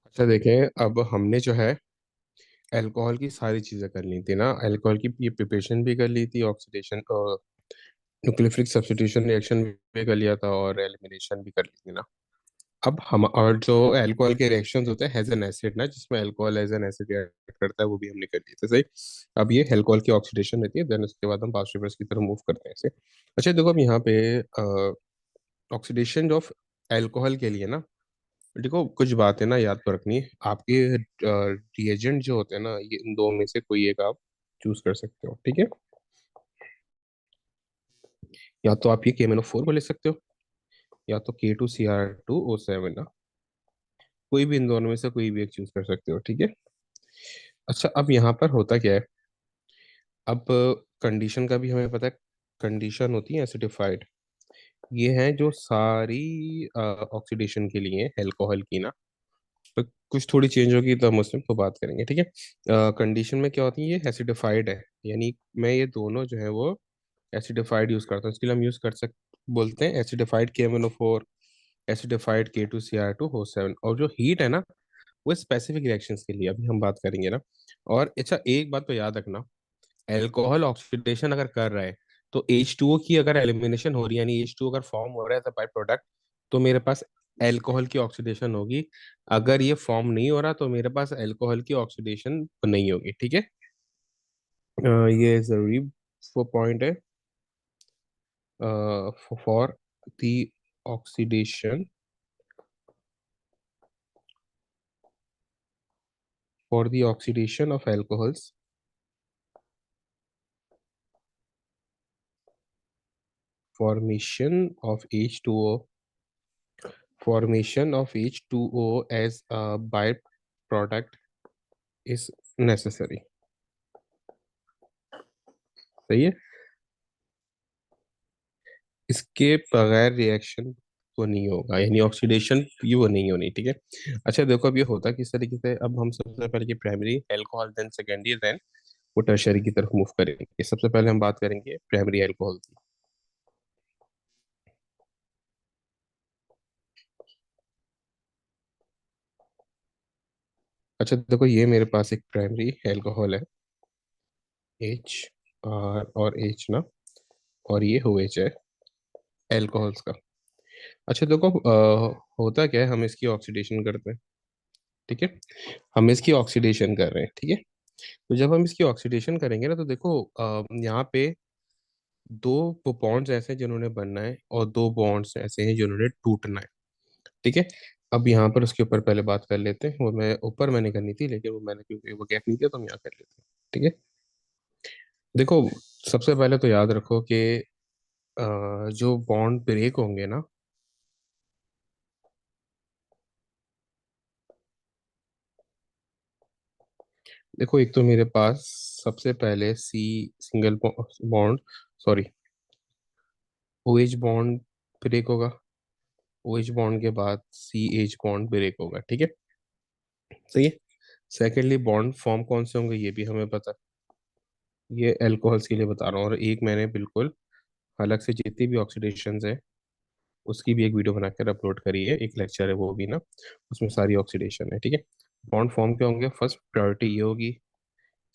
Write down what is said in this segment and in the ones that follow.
अच्छा देखें, अब हमने जो है अल्कोहल की सारी चीज़ें कर ली थी ना। अल्कोहल की ये प्रिपरेशन भी कर ली थी, ऑक्सीडेशन और न्यूक्लियोफिलिक सब्स्टिट्यूशन रिएक्शन भी कर लिया था, और एलिमिनेशन भी कर ली थी ना। अब हम और जो अल्कोहल के रिएक्शंस होते हैं हैज एन एसिड ना, जिसमें alcohol as an acid react करता है, वो भी हमने कर लिए थे सही। अब ये अल्कोहल की ऑक्सीडेशन रहती है, देन उसके बाद हम फास्ट रिवर्स की तरफ मूव करते हैं इसे। अच्छा देखो, अब यहाँ पे ऑक्सीडेशन ऑफ अल्कोहल के लिए ना, देखो कुछ बातें ना याद तो रखनी है। आपके रिएजेंट जो होते हैं ना, ये इन दो में से कोई एक आप चूज कर सकते हो, ठीक है। या तो आप ये KMnO4 को ले सकते हो, या तो K2Cr2O7 ना। कोई भी इन दोनों में से कोई भी एक चूज कर सकते हो, ठीक है। अच्छा, अब यहाँ पर होता क्या है। अब कंडीशन का भी हमें पता है। कंडीशन होती है एसिडिफाइड। ये है जो सारी ऑक्सीडेशन के लिए अल्कोहल की ना। तो कुछ थोड़ी चेंज होगी तो हम उसमें तो बात करेंगे, ठीक है। कंडीशन में क्या होती है, ये एसिडिफाइड है, यानी मैं ये दोनों जो है वो एसिडिफाइड यूज करता हूँ। इसके लिए हम यूज कर सक बोलते हैं एसिडिफाइड KMnO4, एसिडिफाइड K2Cr2O7। और जो हीट है ना, वो स्पेसिफिक रिएक्शंस के लिए अभी हम बात करेंगे ना। और अच्छा, एक बात तो याद रखना, एल्कोहल ऑक्सीडेशन अगर कर रहा है तो H2O की अगर एलिमिनेशन हो रही है, यानी H2O अगर फॉर्म हो रहा है बाय प्रोडक्ट, तो मेरे पास एल्कोहल की ऑक्सीडेशन होगी। अगर ये फॉर्म नहीं हो रहा तो मेरे पास एल्कोहल की ऑक्सीडेशन नहीं होगी, ठीक है। ये जरूरी वो पॉइंट है for the oxidation, for the oxidation of alcohols, formation of H2O, formation of H2O as a byproduct is necessary। सही है। इसके बगैर रिएक्शन वो नहीं होगा, यानी ऑक्सीडेशन ये वो नहीं होनी, ठीक है। अच्छा देखो, अब ये होता किस तरीके से। अब हम सबसे पहले primary alcohol, then secondary, then वो टर्शरी की तरफ मूव करेंगे। सबसे पहले हम बात करेंगे प्राइमरी अल्कोहल की। अच्छा देखो, ये मेरे पास एक प्राइमरी अल्कोहल है, H और H ना, और ये OH है अल्कोहल्स का। अच्छा देखो, होता क्या है, हम इसकी ऑक्सीडेशन करते हैं, ठीक है। हम इसकी ऑक्सीडेशन कर रहे हैं, ठीक है। तो जब हम इसकी ऑक्सीडेशन करेंगे ना, तो देखो यहाँ पे दो वो बॉन्ड्स ऐसे हैं जिन्होंने बनना है, और दो बॉन्ड्स ऐसे हैं जिन्होंने टूटना है, ठीक है। अब यहाँ पर उसके ऊपर पहले बात कर लेते हैं। वो मैं ऊपर मैंने करनी थी, लेकिन वो मैंने क्योंकि वो गैप नहीं दिया, तो हम यहाँ कर लेते हैं, ठीक है। देखो, सबसे पहले तो याद रखो कि जो बॉन्ड ब्रेक होंगे ना, देखो एक तो मेरे पास सबसे पहले C single bond, sorry, OH bond break होगा। OH बॉन्ड के बाद CH बॉन्ड ब्रेक होगा, ठीक है। सही है। सेकेंडली बॉन्ड फॉर्म कौन से होंगे ये भी हमें पता है। ये अल्कोहल्स के लिए बता रहा हूँ, और एक मैंने बिल्कुल अलग से जितनी भी ऑक्सीडेशंस है उसकी भी एक वीडियो बनाकर अपलोड करी है, एक लेक्चर है वो भी ना, उसमें सारी ऑक्सीडेशन है, ठीक है। बॉन्ड फॉर्म क्या होंगे, फर्स्ट प्रायोरिटी ये होगी,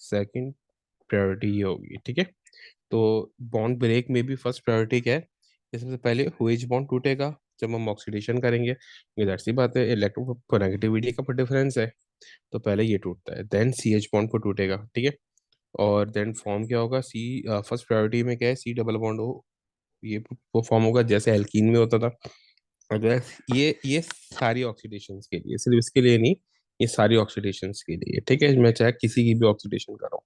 सेकंड प्रायोरिटी ये होगी, ठीक है। तो बॉन्ड ब्रेक में भी फर्स्ट प्रायोरिटी क्या है, कि सबसे पहले OH बॉन्ड टूटेगा जब हम ऑक्सीडेशन करेंगे। ये जाहिर सी बात है, इलेक्ट्रोनेगेटिविटी का डिफरेंस है, तो पहले ये टूटता है, देन CH बॉन्ड को टूटेगा, ठीक है। और देन फॉर्म क्या होगा, फर्स्ट प्रायोरिटी में क्या है, C डबल बॉन्ड हो, ये वो फॉर्म होगा जैसे एल्कीन में होता था। अगर ये सारी ऑक्सीडेशंस के लिए, सिर्फ इसके लिए नहीं, ये सारी ऑक्सीडेशंस के लिए, ठीक है। मैं चाहे किसी की भी ऑक्सीडेशन कर रहा हूँ।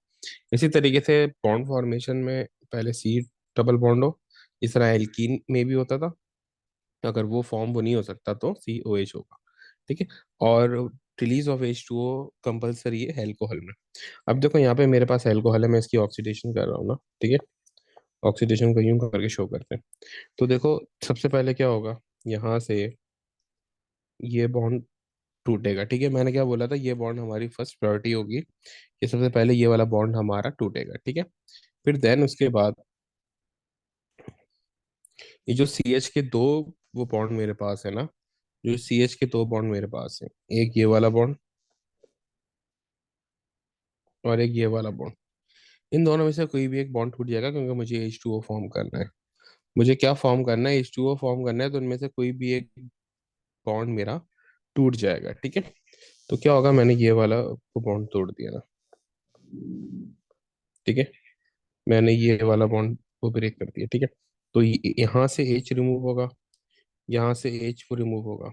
इसी तरीके से बॉन्ड फॉर्मेशन में पहले C डबल बॉन्ड हो, इस तरह एल्कीन में भी होता था। अगर वो नहीं हो सकता तो COH होगा, ठीक है। और रिलीज ऑफ H2O कंपलसरी है एल्कोहल में। अब देखो यहाँ पे मेरे पास एल्कोहल है, मैं इसकी ऑक्सीडेशन कर रहा हूँ ना, ठीक है। ऑक्सीडेशन को यूं करके शो करते हैं। तो देखो, सबसे पहले क्या होगा, यहाँ से ये बॉन्ड टूटेगा, ठीक है। मैंने क्या बोला था, ये बॉन्ड हमारी फर्स्ट प्रायोरिटी होगी, कि सबसे पहले ये वाला बॉन्ड हमारा टूटेगा, ठीक है। फिर देन उसके बाद ये जो CH के दो वो बॉन्ड मेरे पास है ना, जो सी एच के दो बॉन्ड मेरे पास है, एक ये वाला बॉन्ड और एक ये वाला बॉन्ड, इन दोनों में से कोई भी एक बॉन्ड टूट जाएगा, क्योंकि मुझे एच टू ओ फॉर्म करना है। मुझे क्या फॉर्म करना है, एच टू ओ फॉर्म करना है, तो उनमें से कोई भी एक बॉन्ड मेरा टूट जाएगा, ठीक है। तो क्या होगा, मैंने ये वाला बॉन्ड तोड़ दिया ना, ठीक है। मैंने ये वाला बॉन्ड को ब्रेक कर दिया, ठीक है। तो यहाँ से एच रिमूव होगा, यहाँ से एच को रिमूव होगा,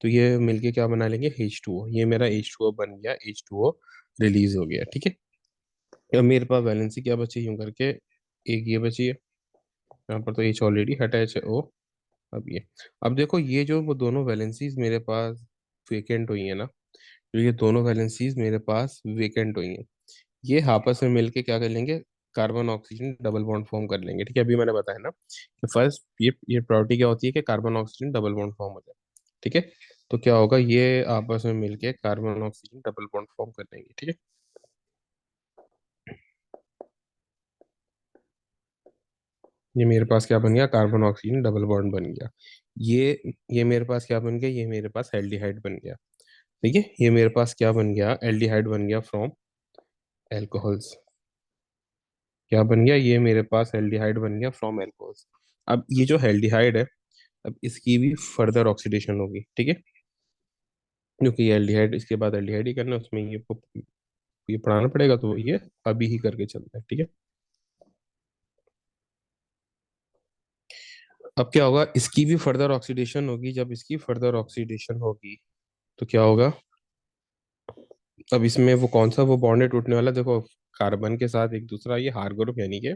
तो ये मिलके क्या बना लेंगे, एच टू ओ। ये मेरा एच टू ओ बन गया, एच टू ओ रिलीज हो गया, ठीक है। अब मेरे पास वैलेंसी क्या बची यूं करके, एक ये बची है, यहाँ पर तो एच ऑलरेडी हटा है, ओ। अब ये, अब देखो ये जो वो दोनों वैलेंसीज मेरे पास वेकेंट हुई है ना, जो ये दोनों वैलेंसीज मेरे पास वेकेंट हुई हैं, ये आपस में मिलके क्या कर लेंगे, carbon oxygen double bond form कर लेंगे, ठीक है। अभी मैंने बताया ना कि फर्स्ट ये प्रॉपर्टी क्या होती है कि carbon oxygen double bond form हो जाए, ठीक है। तो क्या होगा, ये आपस में मिलके carbon oxygen double bond form कर लेंगे, ठीक है। ये मेरे पास क्या बन गया, कार्बन ऑक्सीजन डबल बॉन्ड बन गया। ये मेरे पास क्या बन गया, ये मेरे पास एल्डिहाइड बन गया, ठीक है। ये मेरे पास क्या बन गया, एल्डिहाइड बन गया फ्रॉम एल्कोहल्स। क्या बन गया, ये मेरे पास एल्डिहाइड बन गया फ्रॉम एल्कोहल्स। अब ये जो एल्डिहाइड है, अब इसकी भी फर्दर ऑक्सीडेशन होगी, ठीक है। क्योंकि ये एल्डिहाइड, इसके बाद एल्डिहाइड ही करना है, उसमें ये पढ़ाना पड़ेगा, तो ये अभी ही करके चलता है, ठीक है। अब क्या होगा, इसकी भी फर्दर ऑक्सीडेशन होगी, जब इसकी फर्दर ऑक्सीडेशन होगी तो क्या होगा, अब इसमें वो कौन सा वो बॉन्ड है टूटने वाला, देखो कार्बन के साथ एक दूसरा ये हार ग्रुप, यानी कि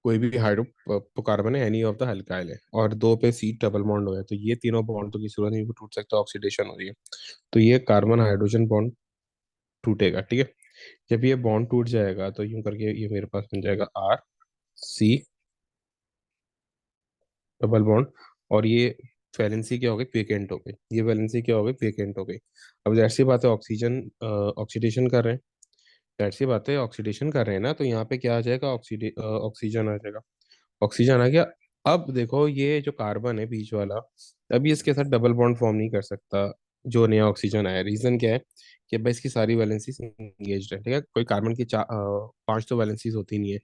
कोई भी हाइड्रोकार्बन है, एनी ऑफ द हल्काइल है, और दो पे सी डबल बॉन्ड हो गया, तो ये तीनों बॉन्ड तो किसी सूरत में भी टूट सकता है, ऑक्सीडेशन हो रही है। तो ये कार्बन हाइड्रोजन बॉन्ड टूटेगा, ठीक है। जब ये बॉन्ड टूट जाएगा तो यूं करके ये मेरे पास बन जाएगा आर सी डबल बॉन्ड, और ये वैलेंसी क्या हो गई, वेकेंट हो गई, ये वैलेंसी क्या हो गई, वेकेंट हो गई। अब जाहिर सी बात है, ऑक्सीजन ऑक्सीडेशन कर रहे हैं, जाहिर सी बात है ऑक्सीडेशन कर रहे हैं ना, तो यहाँ पे क्या आ जाएगा, ऑक्सीजन आ जाएगा, ऑक्सीजन आ गया। अब देखो ये जो कार्बन है बीच वाला, अभी इसके साथ डबल बॉन्ड फॉर्म नहीं कर सकता, जो नया ऑक्सीजन आया। रीजन क्या है कि भाई इसकी सारी वैलेंसीज एंगेज्ड है, ठीक है। कोई कार्बन की पांच तो वैलेंसीज होती नहीं है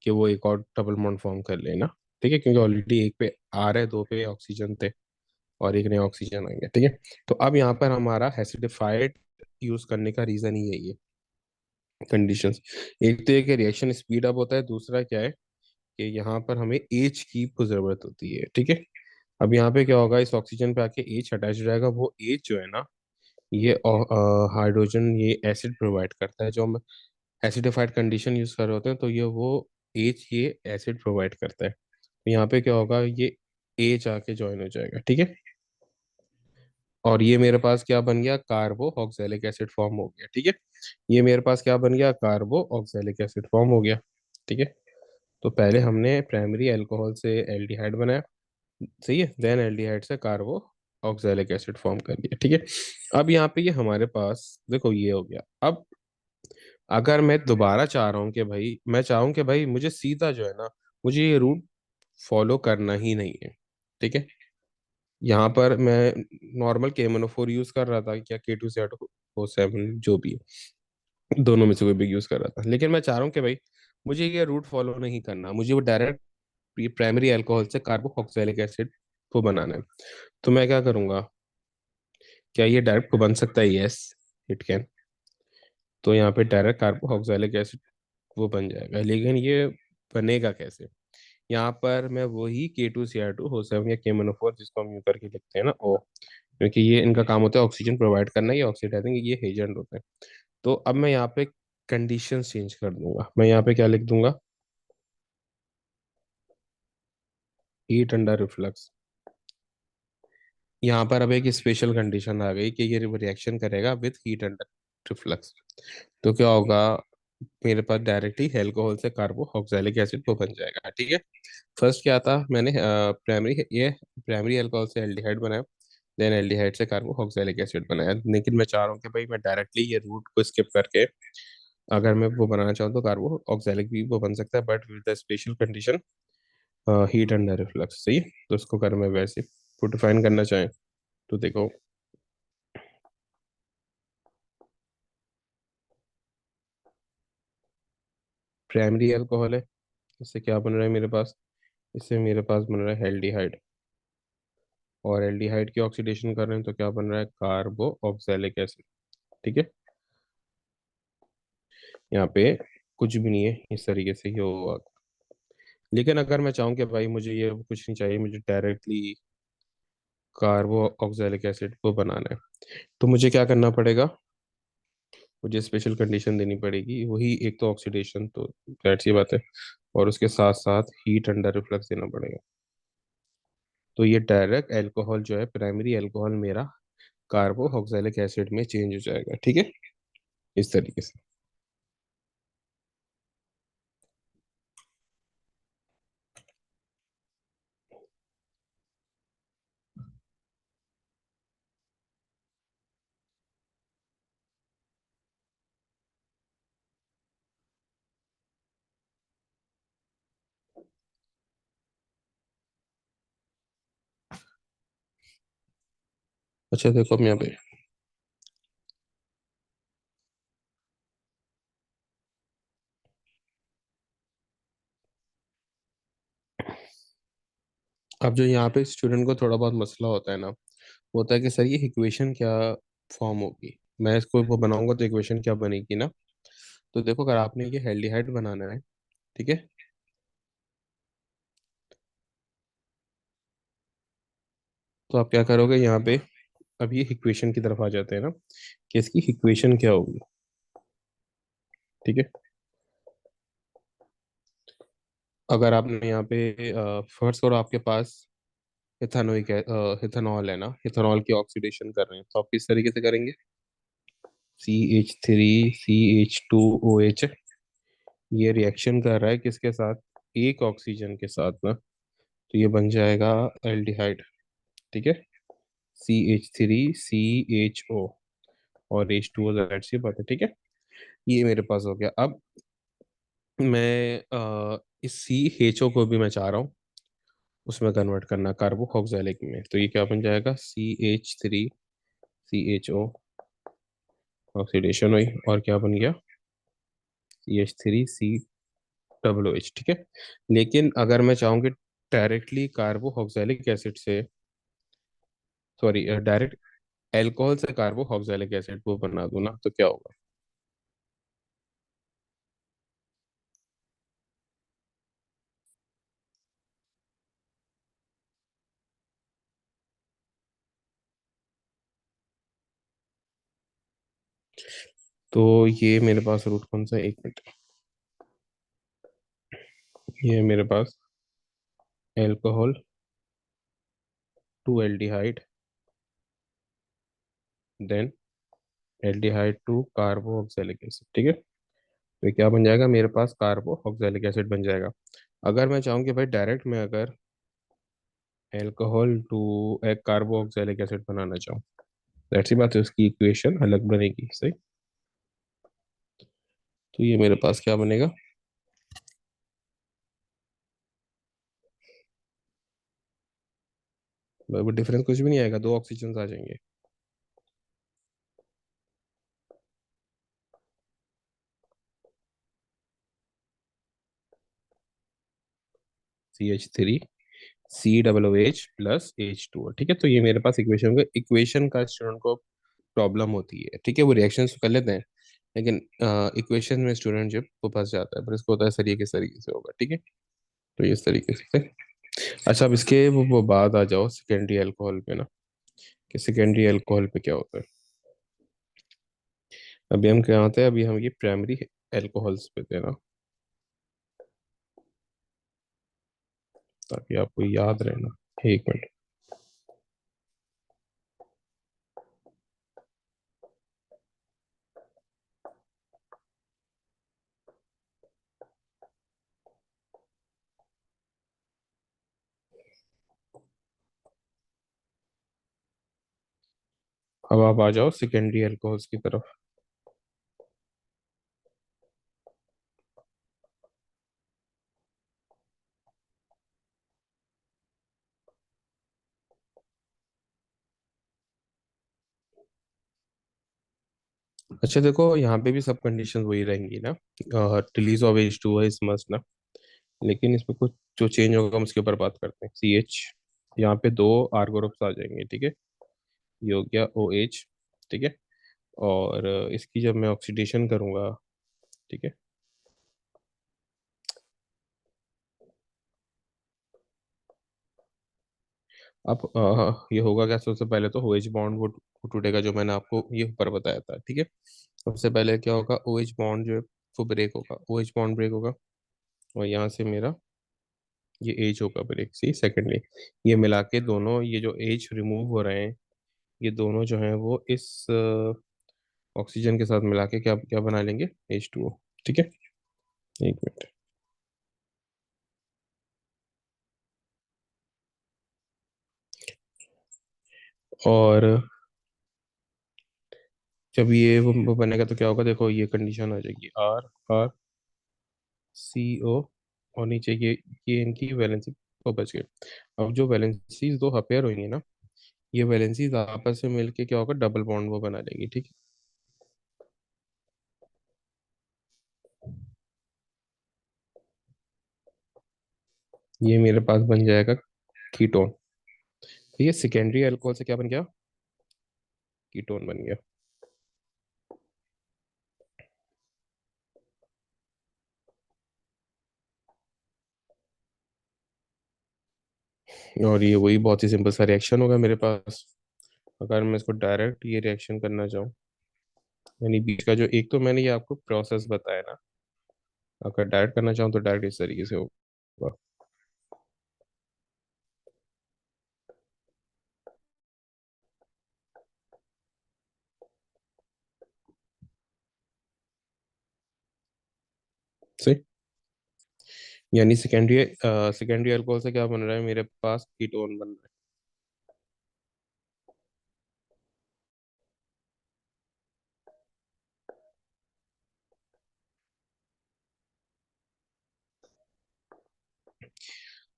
कि वो एक और डबल बॉन्ड फॉर्म कर लेना, ठीक है, क्योंकि ऑलरेडी एक पे आर है, दो पे ऑक्सीजन थे, और एक नया ऑक्सीजन आ गया, ठीक है। तो अब यहाँ पर हमारा एसिडिफाइड यूज करने का रीजन ही यही है, कंडीशंस। एक तो ये कि रिएक्शन स्पीड अप होता है, दूसरा क्या है कि यहाँ पर हमें एच की जरूरत होती है, ठीक है। अब यहाँ पे क्या होगा, इस ऑक्सीजन पे आके एच अटैच हो जाएगा, वो एच जो है ना, ये हाइड्रोजन ये एसिड प्रोवाइड करता है, जो हम एसिडिफाइड कंडीशन यूज कर रहे होते हैं, तो ये वो एच ये एसिड प्रोवाइड करता है। तो यहाँ पे क्या होगा, ये एच आके ज्वाइन हो जाएगा, ठीक है। और ये मेरे पास क्या बन गया, कार्बो ऑक्सैलिक एसिड फॉर्म हो गया, ठीक है। ये मेरे पास क्या बन गया, कार्बो ऑक्सैलिक एसिड फॉर्म हो गया, ठीक है। तो पहले हमने प्राइमरी अल्कोहल से एल्डिहाइड बनाया, सही है, देन एल्डिहाइड से कार्बो ऑक्सैलिक एसिड फॉर्म कर लिया, ठीक है। अब यहाँ पे ये हमारे पास देखो ये हो गया। अब अगर मैं दोबारा चाह रहा हूँ कि भाई, मैं चाहूँ कि भाई मुझे सीधा जो है ना, मुझे ये रूट फॉलो करना ही नहीं है, ठीक है। यहाँ पर मैं नॉर्मल KMnO4 यूज कर रहा था, क्या K2SO7 जो भी है, दोनों में से कोई भी यूज कर रहा था, लेकिन मैं चाह रहा हूँ कि भाई मुझे ये रूट फॉलो नहीं करना, मुझे वो डायरेक्ट ये प्राइमरी अल्कोहल से कार्बोक्सिलिक एसिड को बनाना है। तो मैं क्या करूंगा, क्या ये डायरेक्ट को बन सकता है, यस इट कैन। तो यहाँ पे डायरेक्ट कार्बोक्सिलिक एसिड वो बन जाएगा, लेकिन ये बनेगा कैसे, यहाँ पर मैं वही K2Cr2O7 या KMnO4 जिसको हम यूं करके लिखते हैं ना, ओ, क्योंकि ये इनका काम होता है ऑक्सीजन प्रोवाइड करना, ये ऑक्सीडाइजिंग, ये एजेंट होते हैं। तो अब मैं यहाँ पे कंडीशन चेंज कर दूंगा, मैं यहाँ पे क्या लिख दूंगा, हीट अंडर रिफ्लक्स। यहाँ पर अब एक स्पेशल कंडीशन आ गई कि ये रिएक्शन करेगा विथ हीट अंडर रिफ्लक्स। तो क्या होगा, मेरे पास डायरेक्टली अल्कोहल से कार्बोक्सिलिक एसिड वो बन जाएगा, ठीक है। फर्स्ट क्या था, मैंने प्राइमरी अल्कोहल से एल्डिहाइड बनाया, देन एल्डिहाइड से कार्बोक्सिलिक एसिड बनाया, लेकिन मैं चाह रहा हूँ कि भाई मैं डायरेक्टली ये रूट को स्किप करके अगर मैं वो बनाना चाहूँ तो कार्बोक्सिलिक भी वो बन सकता है, but with the special condition heat under reflux, सही है। तो उसको कर मैं वैसे को डिफाइन करना चाहें तो देखो, प्राइमरी अल्कोहल है, इससे क्या बन रहा है मेरे पास, इससे मेरे पास बन रहा है एल्डिहाइड, और एल्डिहाइड की ऑक्सीडेशन कर रहे हैं तो क्या बन रहा है, कार्बो ऑक्सैलिक एसिड। ठीक है, यहाँ पे कुछ भी नहीं है, इस तरीके से ही होगा। लेकिन अगर मैं चाहूँ कि भाई मुझे ये कुछ नहीं चाहिए, मुझे डायरेक्टली कार्बो ऑक्सैलिक एसिड को बनाना है, तो मुझे क्या करना पड़ेगा, मुझे स्पेशल कंडीशन देनी पड़ेगी, वही एक तो ऑक्सीडेशन, तो दैट सी बात है, और उसके साथ साथ हीट अंडर रिफ्लक्स देना पड़ेगा। तो ये डायरेक्ट अल्कोहल जो है, प्राइमरी अल्कोहल मेरा कार्बो ऑक्सैलिक एसिड में चेंज हो जाएगा। ठीक है, इस तरीके से। अच्छा देखो, अब यहाँ पे अब जो यहाँ पे स्टूडेंट को थोड़ा बहुत मसला होता है ना, वो होता है कि सर ये इक्वेशन क्या फॉर्म होगी, मैं इसको वो बनाऊंगा तो इक्वेशन क्या बनेगी ना। तो देखो, अगर आपने ये एल्डिहाइड बनाना है, ठीक है, तो आप क्या करोगे यहाँ पे, अब ये इक्वेशन की तरफ आ जाते हैं ना, कि इसकी इक्वेशन क्या होगी। ठीक है, अगर आपने यहाँ पे फर्स्ट और आपके पास इथानोइक इथेनॉल है ना, इथेनॉल की ऑक्सीडेशन कर रहे हैं, तो आप किस तरीके से करेंगे, CH3CH2OH, ये रिएक्शन कर रहा है किसके साथ, एक ऑक्सीजन के साथ ना, तो ये बन जाएगा एल्डिहाइड। ठीक है, CH3CHO, और H2O, जाहिर सी बात है। ठीक है, ये मेरे पास हो गया। अब मैं इस CHO को भी मैं चाह रहा हूँ उसमें कन्वर्ट करना कार्बोक्सिलिक में, तो ये क्या बन जाएगा, CH3CHO, ऑक्सीडेशन हुई, और क्या बन गया, CH3COOH। ठीक है, लेकिन अगर मैं चाहूँ कि डायरेक्टली कार्बोक्सिलिक एसिड से, सॉरी, डायरेक्ट एल्कोहल से कार्बोक्सिलिक एसिड को बना दूं ना, तो क्या होगा। तो ये मेरे पास रूट कौन सा है, एक मिनट, ये है मेरे पास alcohol to aldehyde, then aldehyde to carboxylic acid. ठीक है, तो ये क्या बन जाएगा मेरे पास, कार्बोक्सिलिक एसिड बन जाएगा। अगर मैं चाहूँ कि भाई डायरेक्ट मैं अगर एल्कोहल टू एक कार्बोक्सिलिक एसिड बनाना चाहूँ, दैट सी बात है, उसकी इक्वेशन अलग बनेगी, सही। तो ये मेरे पास क्या बनेगा, वो डिफरेंस कुछ भी नहीं आएगा, दो ऑक्सीजन आ जाएंगे। CH3COOH+H2O। ठीक है, तो ये मेरे पास इक्वेशन का स्टूडेंट को प्रॉब्लम होती है। ठीक है, वो रिएक्शन कर लेते हैं, लेकिन इक्वेशन में स्टूडेंट जब वो फंस जाता है, पर इसको होता है सर ये किस तरीके से होगा। ठीक है, तो ये इस तरीके से। अच्छा, अब इसके वो बात आ जाओ सेकेंडरी अल्कोहल पे ना, कि सेकेंडरी अल्कोहल पे क्या होता है। अभी हम क्या होते हैं, अभी हम ये प्राइमरी अल्कोहल्स पे थे ना, ताकि आपको याद रहना। एक मिनट, अब आप आ जाओ सेकेंडरी अल्कोहल्स की तरफ। अच्छा देखो, यहाँ पे भी सब कंडीशन वही रहेंगी ना। रिलीज ऑफ एच टू है इस मस्ट ना। लेकिन इसमें कुछ जो चेंज होगा हम उसके ऊपर बात करते हैं। सी एच, यहाँ पे दो आर ग्रुप्स आ जाएंगे, ठीक है। ये हो गया ओ एच, ठीक है। और इसकी जब मैं ऑक्सीडेशन करूँगा, ठीक है। अब ये होगा क्या, सबसे पहले तो ओ एच बॉन्ड वो टूटेगा, जो मैंने आपको ये ऊपर बताया था, ठीक है। सबसे पहले क्या होगा, ओ एच बॉन्ड जो है वो ब्रेक होगा, ओ एच बॉन्ड ब्रेक होगा। और यहाँ से मेरा ये एज होगा ब्रेक, सी सेकेंडली। ये मिला के दोनों, ये जो एज रिमूव हो रहे हैं, ये दोनों जो हैं वो इस ऑक्सीजन के साथ मिला के क्या क्या बना लेंगे, एच टू ओ, ठीक है। एक मिनट। और जब ये वो बनेगा तो क्या होगा, देखो ये कंडीशन आ जाएगी, आर आर सी ओ। और नीचे ये इनकी वैलेंसी तो बच गए। अब जो वैलेंसीज दो अपेयर होंगी ना, ये वैलेंसीज आपस में मिलके क्या होगा, डबल बॉन्ड वो बना लेंगी, ठीक है। ये मेरे पास बन जाएगा कीटोन। ये सेकेंडरी अल्कोहल से क्या बन गया, कीटोन बन गया। और ये वही बहुत ही सिंपल सा रिएक्शन होगा मेरे पास। अगर मैं इसको डायरेक्ट ये रिएक्शन करना चाहूँ, यानी बीच का जो एक तो मैंने ये आपको प्रोसेस बताया ना, अगर डायरेक्ट करना चाहूँ तो डायरेक्ट इस तरीके से होगा। सही। यानी सेकेंडरी अल्कोहल से क्या बन रहा है, मेरे पास कीटोन बन रहा है।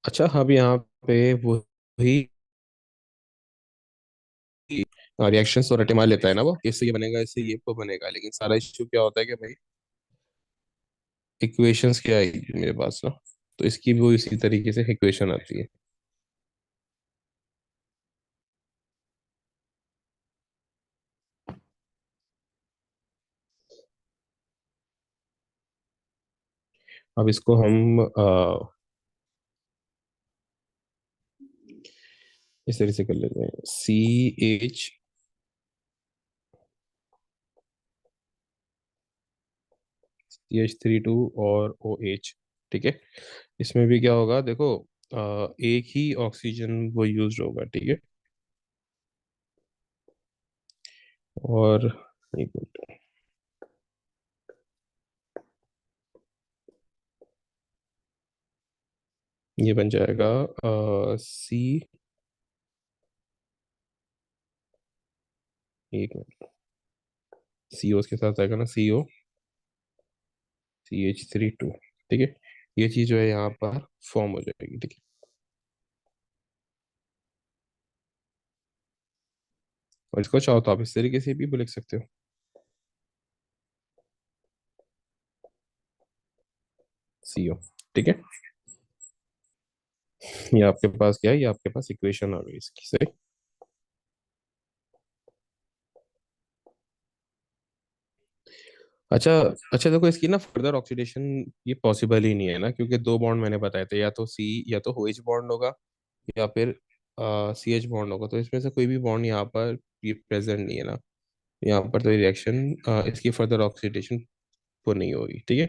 अच्छा, अब यहाँ पे वही रिएक्शन तो रटे मार लेता है ना वो, इससे ये बनेगा, इससे ये तो बनेगा, लेकिन सारा इश्यू क्या होता है कि भाई इक्वेशंस क्या आएगी मेरे पास ना। तो इसकी भी वो इसी तरीके से इक्वेशन आती है। अब इसको हम इस तरीके से कर लेते हैं, C H, C H three two और ओ एच, ठीक है। इसमें भी क्या होगा देखो, एक ही ऑक्सीजन वो यूज होगा, ठीक है। और एक मिनट, ये बन जाएगा सी, एक मिनट, सी ओ के साथ आएगा ना, सी ओ सी एच थ्री टू, ठीक है। ये चीज जो है यहाँ पर फॉर्म हो जाएगी, ठीक है। और इसको चाहो तो आप इस तरीके से भी लिख सकते हो, सी ओ, ठीक है। ये आपके पास क्या है, ये आपके पास इक्वेशन आ गई इसकी, सही। अच्छा। अच्छा देखो, इसकी ना फर्दर ऑक्सीडेशन ये पॉसिबल ही नहीं है ना, क्योंकि दो बॉन्ड मैंने बताए थे, या तो सी, या तो OH बॉन्ड होगा, या फिर CH बॉन्ड होगा। तो इसमें से कोई भी बॉन्ड यहाँ पर ये प्रेजेंट नहीं है ना। यहाँ पर तो रिएक्शन इसकी फर्दर ऑक्सीडेशन तो नहीं होगी, ठीक है।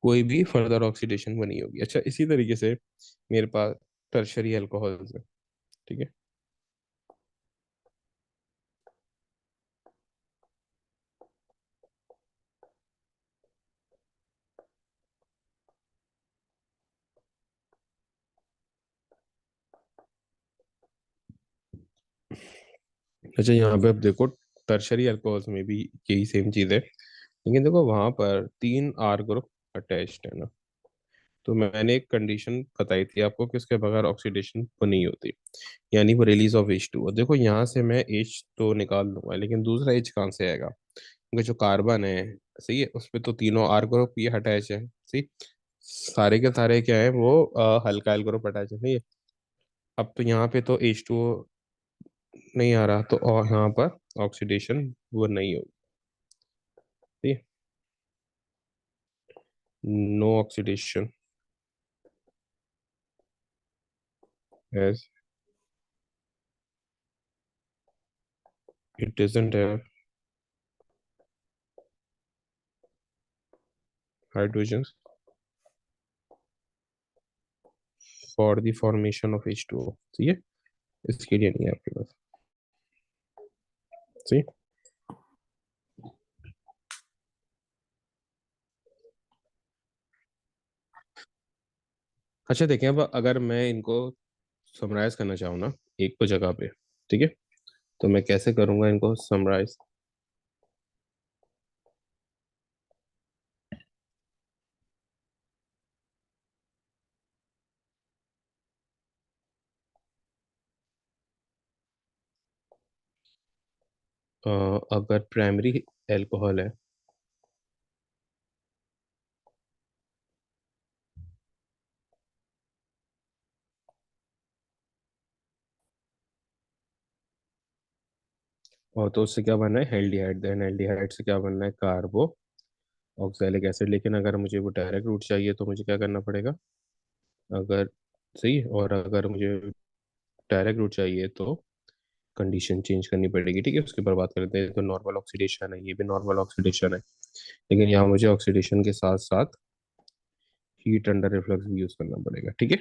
कोई भी फर्दर ऑक्सीडेशन वो नहीं होगी। अच्छा, इसी तरीके से मेरे पास टर्शरी अल्कोहल्स है, ठीक है। अच्छा, यहाँ पे अब देखो, टर्शरी अल्कोहल्स में भी यही सेम चीज़ है। लेकिन देखो वहां पर 3 R ग्रुप अटैच्ड है ना, तो मैंने एक कंडीशन बताई थी आपको कि उसके बगैर ऑक्सीडेशन वो नहीं होती, यानी वो रिलीज ऑफ H2। और देखो यहाँ से मैं H तो निकाल लूंगा, लेकिन दूसरा H कहाँ से आएगा, क्योंकि जो कार्बन है, सही है, उस पे तो तीनों R ग्रुप ये अटैच है, सही। सारे के सारे क्या है वो हल्का L ग्रुप अटैच है, सही है। अब तो यहाँ पे तो H2 नहीं आ रहा, तो और यहाँ पर ऑक्सीडेशन वो नहीं होगी, ठीक है। No oxidation as it doesn't have hydrogen for the formation of H2O, ठीक है। इसके लिए नहीं है आपके पास, सही। अच्छा देखें, अब अगर मैं इनको समराइज करना चाहूँ ना एक को जगह पे, ठीक है, तो मैं कैसे करूँगा इनको समराइज। अगर प्राइमरी अल्कोहल है, और तो उससे क्या बनना है एल्डिहाइड, देन एल्डिहाइड से क्या बनना है कार्बो ऑक्सैलिक एसिड। लेकिन अगर मुझे वो डायरेक्ट रूट चाहिए तो मुझे क्या करना पड़ेगा, अगर, सही, और अगर मुझे डायरेक्ट रूट चाहिए तो कंडीशन चेंज करनी पड़ेगी, ठीक है। उसके बाद बात करते हैं, तो नॉर्मल ऑक्सीडेशन है, ये भी नॉर्मल ऑक्सीडेशन है, लेकिन यहाँ मुझे ऑक्सीडेशन के साथ साथ हीट अंडर रिफ्लक्स भी यूज करना पड़ेगा, ठीक है।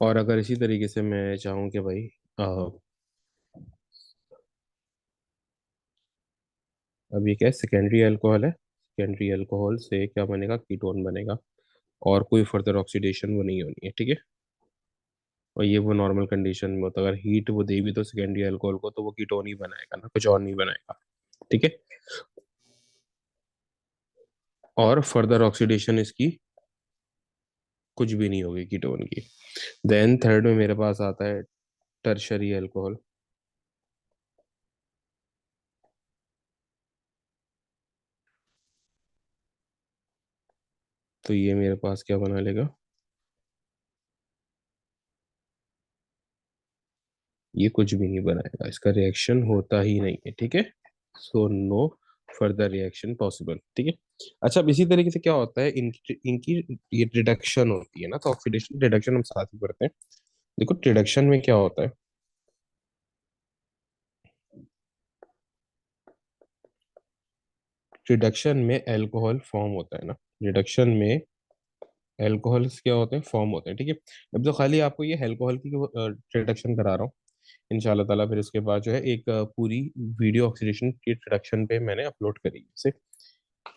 और अगर इसी तरीके से मैं चाहूँ कि भाई अब ये क्या है, सेकेंडरी अल्कोहल है, सेकेंडरी अल्कोहल से क्या बनेगा, कीटोन बनेगा, और कोई फर्दर ऑक्सीडेशन वो नहीं होनी है, ठीक है। और ये वो नॉर्मल कंडीशन में होता है, अगर हीट वो दे भी तो सेकेंडरी अल्कोहल को, तो वो कीटोन ही बनाएगा ना, कुछ और नहीं बनाएगा, ठीक है। और फर्दर ऑक्सीडेशन इसकी कुछ भी नहीं होगी कीटोन की। देन थर्ड में मेरे पास आता है टर्शरी अल्कोहल। तो ये मेरे पास क्या बना लेगा, ये कुछ भी नहीं बनाएगा, इसका रिएक्शन होता ही नहीं है, ठीक है। So no further reaction possible, ठीक है। अच्छा, अब इसी तरीके से क्या होता है, इनकी इनकी ये रिडक्शन होती है ना, तो ऑक्सीडेशन रिडक्शन हम साथ ही करते हैं। देखो रिडक्शन में क्या होता है, रिडक्शन में अल्कोहल फॉर्म होता है ना, रिडक्शन में अल्कोहल्स क्या होते हैं, फॉर्म होते हैं, ठीक है। अब तो खाली आपको ये अल्कोहल की रिडक्शन करा रहा हूँ, इंशाल्लाह ताला फिर उसके बाद जो है एक पूरी वीडियो ऑक्सीडेशन की रिडक्शन पे मैंने अपलोड करी है इसे,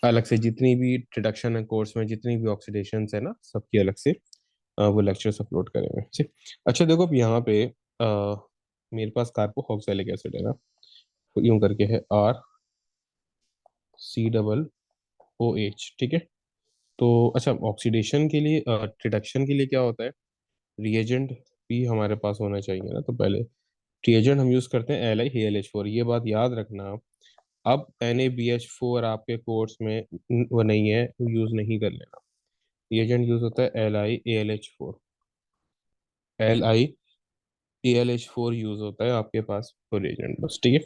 अलग से जितनी भी रिडक्शन है कोर्स में, जितनी भी ऑक्सीडेशन है ना, सबकी अलग से वो लेक्चर्स अपलोड करे हुए हैं, ठीक। अच्छा देखो, अब यहाँ पे मेरे पास कार्बोक्सिलिक एसिड है ना, तो यूं करके है RCOOH, ठीक है। तो अच्छा, ऑक्सीडेशन के लिए, रिडक्शन के लिए क्या होता है, रिएजेंट भी हमारे पास होना चाहिए ना, तो पहले रिएजेंट हम यूज करते हैं LiAlH4, ये बात याद रखना आप। अब NaBH4 आपके कोर्स में वो नहीं है, यूज नहीं कर लेना। रिएजेंट यूज होता है LiAlH4, LiAlH4 यूज होता है आपके पास फॉर रिएजेंट, बस, ठीक है।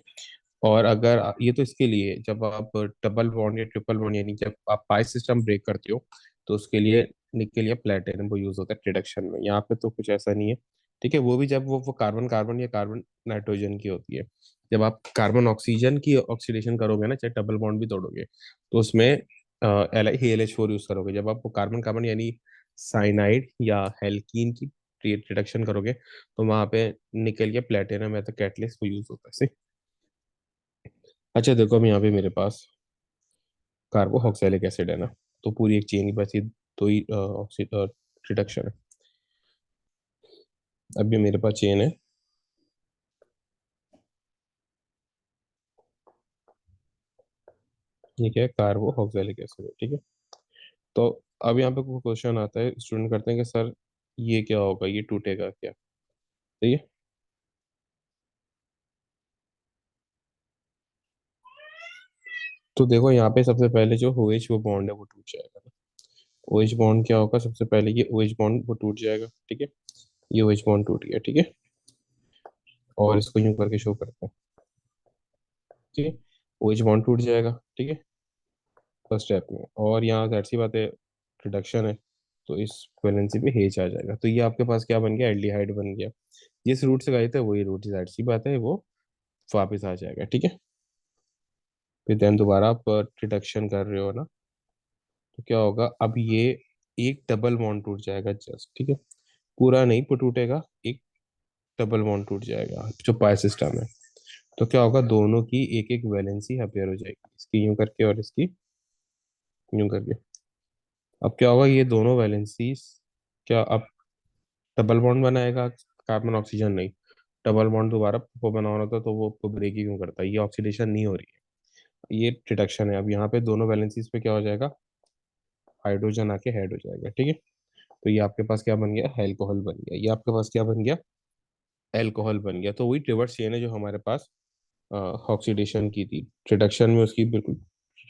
और अगर ये तो इसके लिए, जब आप डबल बॉन्ड या ट्रिपल बॉन्ड, यानी जब आप पाई सिस्टम ब्रेक करते हो, तो उसके लिए निकेल या प्लेटिनम वो यूज होता है रिडक्शन में। यहाँ पे तो कुछ ऐसा नहीं है, ठीक है। वो भी जब वो कार्बन कार्बन या कार्बन नाइट्रोजन की होती है, जब आप कार्बन ऑक्सीजन की ऑक्सीडेशन करोगे ना, चाहे डबल बॉन्ड भी तोड़ोगे, तो उसमें LiAlH4 यूज करोगे। जब आप वो कार्बन कार्बन यानी साइनाइड या हेल्कीन की रिडक्शन करोगे, तो वहां पे निकल के प्लेटिनम या तो कैटलिस्ट को यूज होता है, सही। अच्छा देखो, अब यहाँ पे मेरे पास कार्बोक्सिलिक एसिड है ना, तो पूरी एक चेन की बस ये दो ही रिडक्शन है। अब ये मेरे पास चेन है ये क्या है, कार्बोक्सिलिक एसिड है, ठीक है। तो अब यहाँ पे कोई क्वेश्चन आता है, स्टूडेंट करते हैं कि सर ये क्या होगा, ये टूटेगा क्या, सही है। तो देखो यहाँ पे सबसे पहले जो OH वो बॉन्ड है वो टूट जाएगा। OH बॉन्ड क्या होगा, सबसे पहले ये OH बॉन्ड वो टूट जाएगा, ठीक है। ये OH बॉन्ड टूट गया, ठीक है। और इसको यूं करके शो करते हैं, ठीक है। OH बॉन्ड टूट जाएगा, ठीक है, फर्स्ट स्टेप में। और यहाँ जाहिर सी बात है, रिडक्शन है, तो इस वैलेंसी पे हेच आ जाएगा। तो ये आपके पास क्या बन गया, एल्डिहाइड बन गया। जिस रूट से गए थे वही रूट, जाहिर सी बात है वो वापस आ जाएगा, ठीक है। फिर देन दोबारा आप रिडक्शन कर रहे हो ना, तो क्या होगा, अब ये एक डबल बॉन्ड टूट जाएगा जस्ट, ठीक है। पूरा नहीं टूटेगा, एक डबल बॉन्ड टूट जाएगा जो पाई सिस्टम है। तो क्या होगा, दोनों की एक एक वैलेंसी अपेयर हो जाएगी, इसकी यूं करके और इसकी यूं करके। अब क्या होगा, ये दोनों वैलेंसीज क्या अब डबल बॉन्ड बनाएगा, कार्बन ऑक्सीजन नहीं। डबल बॉन्ड दोबारा वो बनाना होता तो वो ब्रेक ही क्यों करता, ये ऑक्सीडेशन नहीं हो रही है, ये रिडक्शन है। अब यहाँ पे दोनों वैलेंसीज पे क्या हो जाएगा, हाइड्रोजन आके हेड हो जाएगा, ठीक है। तो ये आपके पास क्या बन गया, अल्कोहल बन गया। ये आपके पास क्या बन गया, अल्कोहल बन गया। तो वही रिवर्स चेन है जो हमारे पास ऑक्सीडेशन की थी, रिडक्शन में उसकी बिल्कुल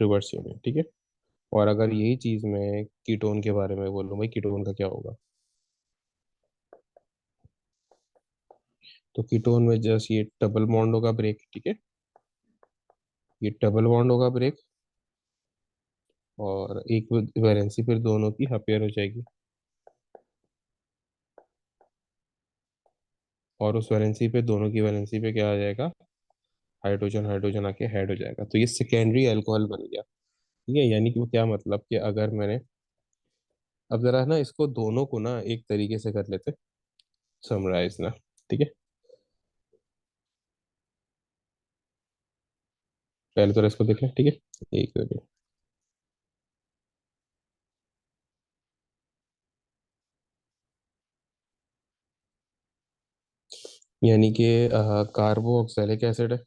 रिवर्स चेन है, ठीक है। और अगर यही चीज मैं कीटोन के बारे में बोलूँ, भाई कीटोन का क्या होगा, तो कीटोन में जस्ट ये डबल बॉन्ड होगा ब्रेक, ठीक है। ये डबल बॉन्ड होगा ब्रेक, और एक वैलेंसी फिर दोनों की अपेयर हो जाएगी, और उस वैलेंसी पे दोनों की वैलेंसी पे क्या आ जाएगा, हाइड्रोजन हाइड्रोजन आके हेड हो जाएगा। तो ये सेकेंडरी अल्कोहल बन गया, ठीक है। यानी कि वो क्या मतलब कि अगर मैंने, अब जरा ना इसको दोनों को ना एक तरीके से कर लेते, समराइज ना, ठीक है। पहले तो इसको देखें, ठीक है, एक सेकंड। यानी कि कार्बोक्सिलिक एसिड है,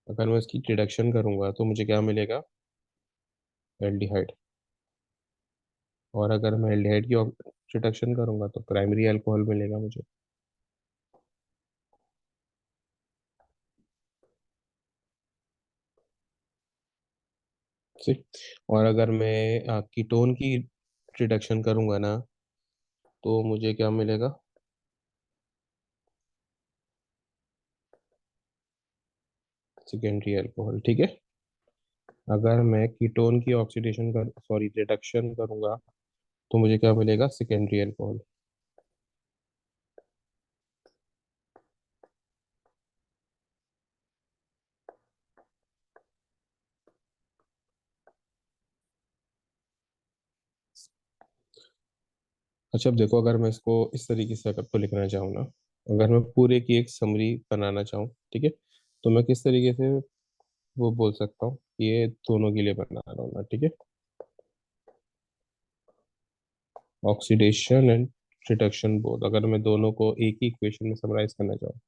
अगर मैं इसकी रिडक्शन करूंगा तो मुझे क्या मिलेगा, एल्डिहाइड। और अगर मैं एल्डिहाइड की रिडक्शन करूंगा तो प्राइमरी अल्कोहल मिलेगा मुझे, ठीक। और अगर मैं कीटोन की रिडक्शन करूंगा ना, तो मुझे क्या मिलेगा, सेकेंडरी अल्कोहल, ठीक है। अगर मैं कीटोन की ऑक्सीडेशन कर सॉरी रिडक्शन करूंगा तो मुझे क्या मिलेगा, सेकेंडरी अल्कोहल। अच्छा, अब देखो, अगर मैं इसको इस तरीके से अगर तो लिखना चाहूँ ना, अगर मैं पूरे की एक समरी बनाना चाहूँ, ठीक है, तो मैं किस तरीके से वो बोल सकता हूँ, ये दोनों के लिए बना रहा हूँ ना, ठीक है। ऑक्सीडेशन एंड रिडक्शन बोथ, अगर मैं दोनों को एक ही इक्वेशन में समराइज करना चाहूँ,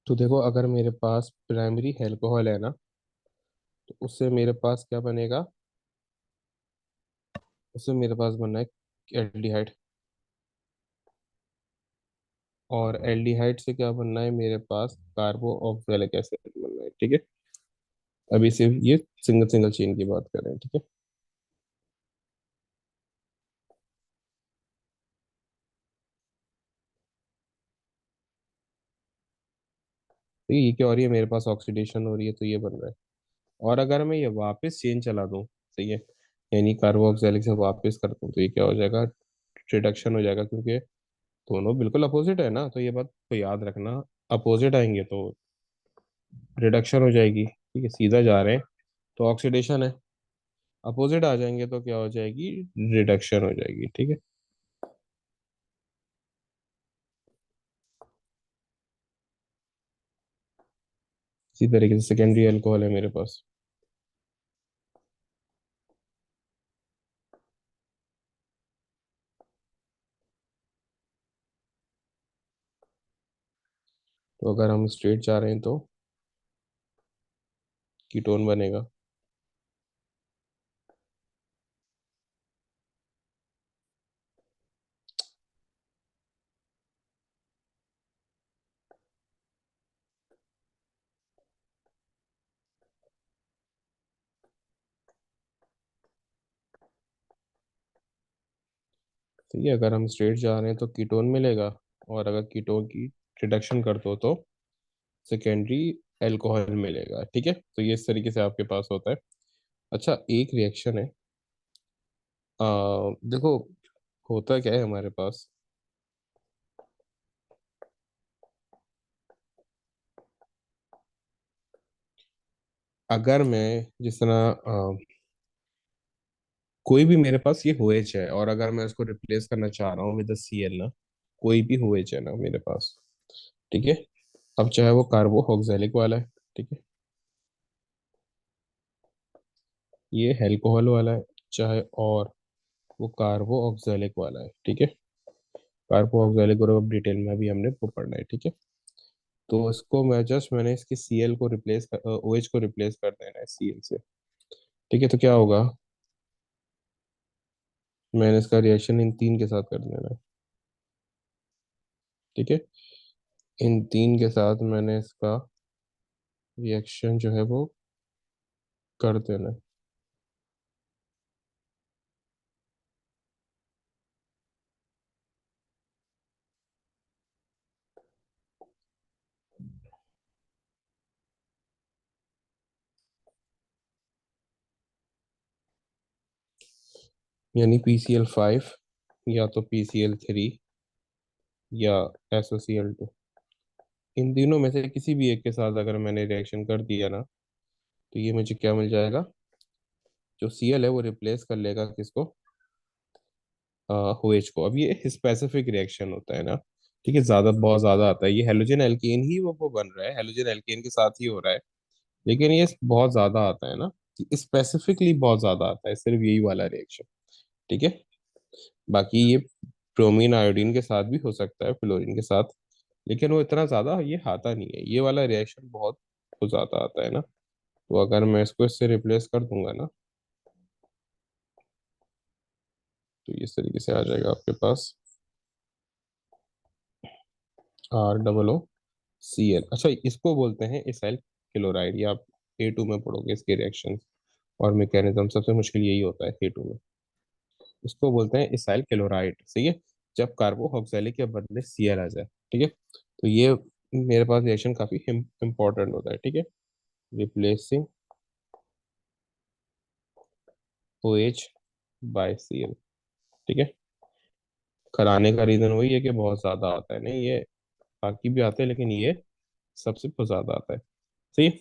तो देखो, अगर मेरे पास प्राइमरी अल्कोहल है ना, तो उससे मेरे पास क्या बनेगा, उससे मेरे पास बनना है एल्डिहाइड। और एल्डिहाइड से क्या बनना है, मेरे पास कार्बोक्सिलिक एसिड बनना है, ठीक है। अभी सिर्फ ये सिंगल सिंगल चेन की बात कर रहे हैं, ठीक है। तो ये क्या हो रही है, मेरे पास ऑक्सीडेशन हो रही है, तो ये बन रहा है। और अगर मैं ये वापस चेन चला दूं, सही है, यानी कार्बोक्सिलिक से वापस कर दूं, तो ये क्या हो जाएगा, रिडक्शन हो जाएगा, क्योंकि दोनों बिल्कुल अपोजिट है ना, तो ये बात को याद रखना। अपोजिट आएंगे तो रिडक्शन हो जाएगी, ठीक है, सीधा जा रहे हैं तो ऑक्सीडेशन है। अपोजिट आ जाएंगे तो क्या हो जाएगी, रिडक्शन हो जाएगी, ठीक है। इसी तरीके से सेकेंडरी अल्कोहल है मेरे पास। तो अगर हम स्ट्रेट जा रहे हैं तो कीटोन बनेगा। ठीक है, अगर हम स्ट्रेट जा रहे हैं तो कीटोन मिलेगा, और अगर कीटोन की रिडक्शन कर दो तो सेकेंडरी अल्कोहल मिलेगा। ठीक है, तो ये इस तरीके से आपके पास होता है। अच्छा, एक रिएक्शन है। देखो, होता क्या है हमारे पास। अगर मैं जिस तरह कोई भी मेरे पास ये OH है, और अगर मैं इसको रिप्लेस करना चाह रहा हूँ विद Cl ना, कोई भी OH है ना मेरे पास, ठीक है। अब चाहे वो कार्बो ऑक्जेलिक वाला है, ठीक है, ये अल्कोहल वाला है, चाहे और वो कार्बो ऑक्जेलिक वाला है, ठीक है। कार्बो ऑक्जेलिक ग्रुप अब डिटेल में अभी हमने वो पढ़ना है, ठीक है। तो इसको मैंने इसके Cl को रिप्लेस OH को रिप्लेस कर देना है Cl से। ठीक है, तो क्या होगा, मैंने इसका रिएक्शन इन तीन के साथ कर देना है। ठीक है, इन तीन के साथ मैंने इसका रिएक्शन जो है वो कर देना है। यानी PCl5, या तो PCl3, या SOCl2। इन तीनों में से किसी भी एक के साथ अगर मैंने रिएक्शन कर दिया ना, तो ये मुझे क्या मिल जाएगा, जो Cl है वो रिप्लेस कर लेगा किसको, OH को। अब ये स्पेसिफिक रिएक्शन होता है ना, ठीक है, ज्यादा बहुत ज्यादा आता है, ये हेलोजन एल्केन ही वो बन रहा है, हेलोजन एल्केन के साथ ही हो रहा है। लेकिन ये बहुत ज्यादा आता है ना, स्पेसिफिकली बहुत ज्यादा आता है सिर्फ यही वाला रिएक्शन। ठीक है, बाकी ये ब्रोमीन आयोडीन के साथ भी हो सकता है, फ्लोरीन के साथ, लेकिन वो इतना ज्यादा ये आता नहीं है, ये वाला रिएक्शन बहुत ज्यादा आता है ना। तो अगर मैं इसको इससे रिप्लेस कर दूंगा ना, तो इस तरीके से आ जाएगा आपके पास R OO अच्छा, इसको बोलते हैं इसाइल क्लोराइड, या आप A2 में पढ़ोगे इसके रिएक्शन और मैकेनिज्म, सबसे मुश्किल यही होता है A2 में। इसको बोलते हैं इसाइल क्लोराइड, सही है, जब कार्बो ऑक्जेलिक के बदले Cl आ जाए। ठीक है, तो ये मेरे पास रिएक्शन काफी इंपॉर्टेंट होता है। ठीक है, रिप्लेसिंग OH बाय Cl। ठीक है, कराने का रीजन वही है कि बहुत ज्यादा आता है, नहीं ये बाकी भी आते हैं लेकिन ये सबसे बहुत ज्यादा आता है। सही है?